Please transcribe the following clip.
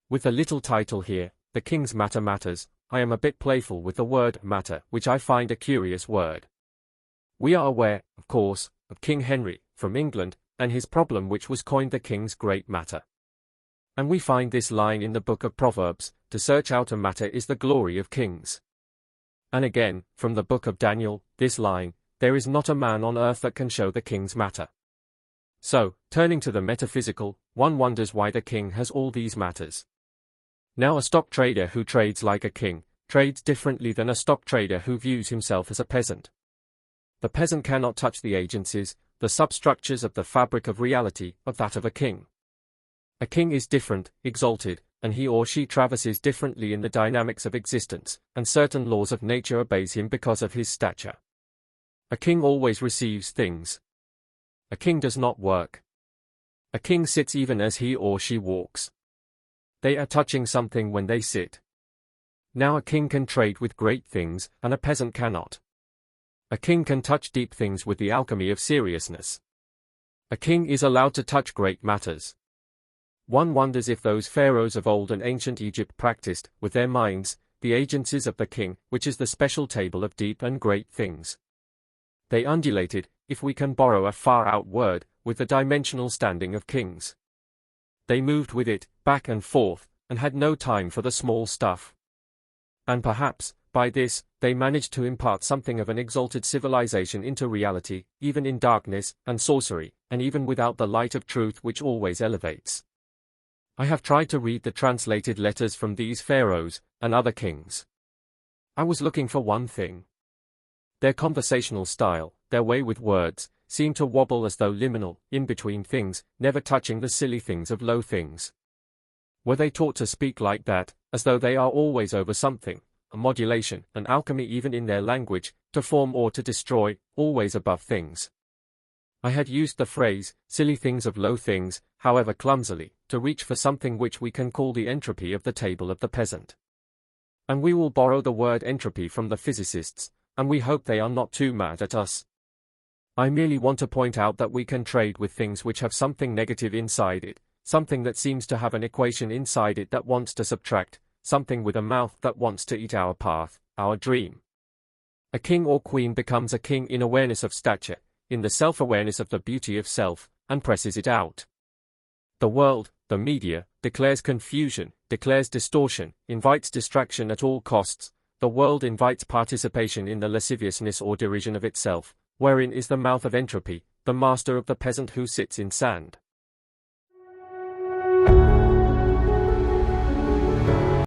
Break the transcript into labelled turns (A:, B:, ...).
A: With the little title here, The King's Matter Matters, I am a bit playful with the word matter, which I find a curious word. We are aware, of course, of King Henry, from England, and his problem which was coined the king's great matter. And we find this line in the book of Proverbs, to search out a matter is the glory of kings. And again, from the book of Daniel, this line, there is not a man on earth that can show the king's matter. So, turning to the metaphysical, one wonders why the king has all these matters. Now a stock trader who trades like a king, trades differently than a stock trader who views himself as a peasant. The peasant cannot touch the agencies, the substructures of the fabric of reality, of that of a king. A king is different, exalted, and he or she traverses differently in the dynamics of existence, and certain laws of nature obeys him because of his stature. A king always receives things. A king does not work. A king sits even as he or she walks. They are touching something when they sit. Now a king can trade with great things, and a peasant cannot. A king can touch deep things with the alchemy of seriousness. A king is allowed to touch great matters. One wonders if those pharaohs of old and ancient Egypt practiced, with their minds, the agencies of the king, which is the special table of deep and great things. They undulated, if we can borrow a far-out word, with the dimensional standing of kings. They moved with it, back and forth, and had no time for the small stuff. And perhaps, by this, they managed to impart something of an exalted civilization into reality, even in darkness and sorcery, and even without the light of truth which always elevates. I have tried to read the translated letters from these pharaohs and other kings. I was looking for one thing. Their conversational style, their way with words, seemed to wobble as though liminal, in between things, never touching the silly things of low things. Were they taught to speak like that, as though they are always over something, a modulation, an alchemy even in their language, to form or to destroy, always above things? I had used the phrase, silly things of low things, however clumsily, to reach for something which we can call the entropy of the table of the peasant. And we will borrow the word entropy from the physicists, and we hope they are not too mad at us. I merely want to point out that we can trade with things which have something negative inside it, something that seems to have an equation inside it that wants to subtract, something with a mouth that wants to eat our path, our dream. A king or queen becomes a king in awareness of stature, in the self-awareness of the beauty of self, and presses it out. The world, the media, declares confusion, declares distortion, invites distraction at all costs. The world invites participation in the lasciviousness or derision of itself, wherein is the mouth of entropy, the master of the peasant who sits in sand.